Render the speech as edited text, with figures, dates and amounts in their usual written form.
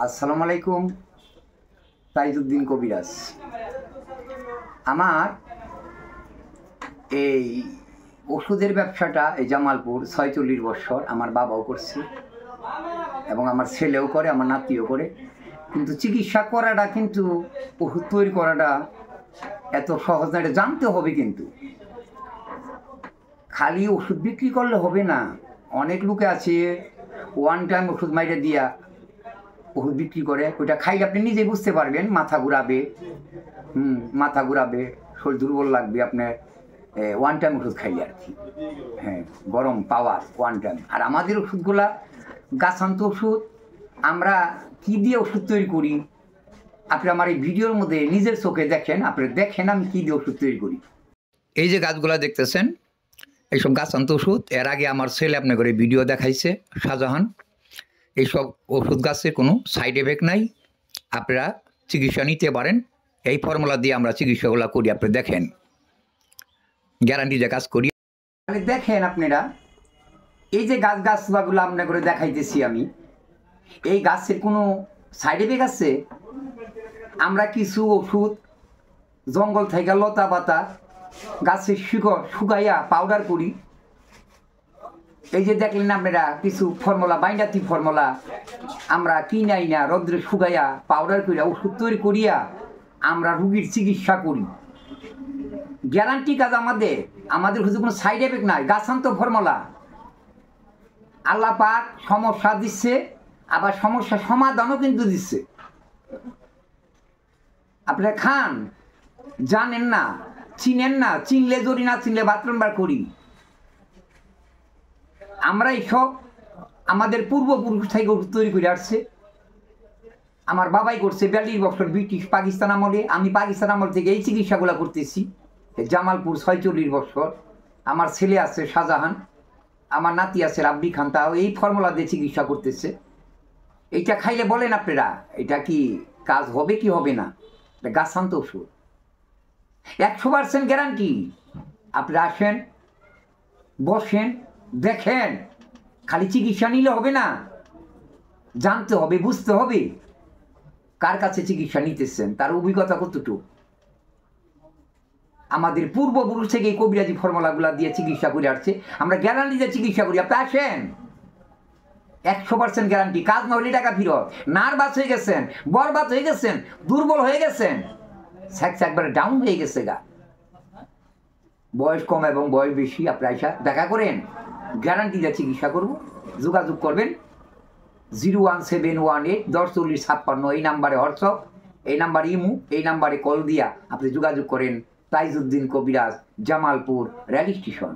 আসসালামু আলাইকুম। তাইজউদ্দিন কবিরাজ। আমার এই ওষুধের ব্যবসাটা এই জামালপুর ৪৬ বছর আমার বাবাও করছে এবং আমার ছেলেও করে, আমার নাতিও করে। কিন্তু চিকিৎসা করাটা, কিন্তু ওষুধ তৈরি করাটা এত সহজ না, এটা জানতে হবে। কিন্তু খালি ওষুধ বিক্রি করলে হবে না। অনেক লোকে আছে ওয়ান টাইম ওষুধ মাইরে দিয়া ওষুধ বিক্রি করে, ওইটা খাইলে আপনি নিজেই বুঝতে পারবেন মাথা ঘুরাবে, মাথা ঘুরাবে, শরীর দুর্বল লাগবে আপনার ওয়ান টাইম ওষুধ খাইলে আর কি। হ্যাঁ, গরম পাওয়ার ওয়ান টাইম। আর আমাদের ওষুধগুলা গাছান্ত ওষুধ। আমরা কি দিয়ে ওষুধ তৈরি করি আপনি আমার এই ভিডিওর মধ্যে নিজের চোখে দেখেন, আপনি দেখেন আমি কী দিয়ে ওষুধ তৈরি করি। এই যে গাছগুলা দেখতেছেন, এইসব গাছান্ত ওষুধ। এর আগে আমার ছেলে আপনার করে ভিডিও দেখাইছে, শাহজাহান। এইসব ওষুধ গাছের কোনো সাইড এফেক্ট নাই, আপনারা চিকিৎসা নিতে পারেন। এই ফর্মুলা দিয়ে আমরা চিকিৎসাগুলো করি, আপনি দেখেন, গ্যারান্টি যে কাজ করি। তাহলে দেখেন আপনারা, এই যে গাছগুলো আপনার করে দেখাইতেছি আমি, এই গাছের কোনো সাইড এফেক্ট আছে? আমরা কিছু ওষুধ জঙ্গল থেকে লতা পাতা গাছের শিকড় শুকাইয়া পাউডার করি। এই যে দেখলেন আপনারা কিছু ফর্মুলা, বাইন্ডাতি ফর্মুলা আমরা কিনাই না, রৌদ্রে শুকাইয়া পাউডার করিয়া ওষুধ তৈরি করিয়া আমরা রুগীর চিকিৎসা করি। গ্যারান্টি কাজ আমাদের ওষুধে কোনো সাইড এফেক্ট নাই, গাছান্ত ফর্মুলা। আল্লাহ পাক সমস্যা দিচ্ছে, আবার সমস্যা সমাধানও কিন্তু দিচ্ছে। আপনারা খান, জানেন না, চিনেন না, চিনলে জরি, না চিনলে বাথরুম বার করি। আমরা এইসব আমাদের পূর্বপুরুষ থেকে ওষুধ তৈরি করে আসছে। আমার বাবাই করছে ৪২ বছর ব্রিটিশ পাকিস্তান আমলে। আমি পাকিস্তান আমল থেকে এই চিকিৎসাগুলো করতেছি জামালপুর ৪৬ বছর। আমার ছেলে আছে শাহজাহান, আমার নাতি আছে রাব্বি খান, তাও এই ফর্মুলা দিয়ে চিকিৎসা করতেছে। এইটা খাইলে বলেন আপনারা এটা কি কাজ হবে কি হবে না? এটা গাছান্ত ওষুধ, ১০০% গ্যারান্টি। আপনারা আসেন, বসেন, দেখেন। খালি চিকিৎসা নিলে হবে না, জানতে হবে, বুঝতে হবে কার কাছে চিকিৎসা নিতেছেন, তার অভিজ্ঞতা কতটুকু। আমাদের পূর্বপুরুষ থেকে এই কবিরাজি ফর্মুলাগুলা দিয়ে চিকিৎসা করে আসছে, আমরা গ্যারান্টি দিয়ে চিকিৎসা করি। আপনি আসেন, ১০০% গ্যারান্টি। কাজ না হলে টাকা ফেরত। নার্ভাস হয়ে গেছেন, বরবাদ হয়ে গেছেন, দুর্বল হয়ে গেছেন, স্যাক্স একবারে ডাউন হয়ে গেছে গা, বয়স কম এবং বয়স বেশি, আপনি আইসা দেখা করেন, গ্যারান্টি দিয়ে চিকিৎসা করব। যোগাযোগ করবেন 01718-104056, এই নাম্বারে হোয়াটসঅ্যাপ, এই নাম্বারে ইমু, এই নাম্বারে কল দিয়া আপনি যোগাযোগ করেন। তাইজউদ্দিন কবিরাজ, জামালপুর রেল স্টেশন।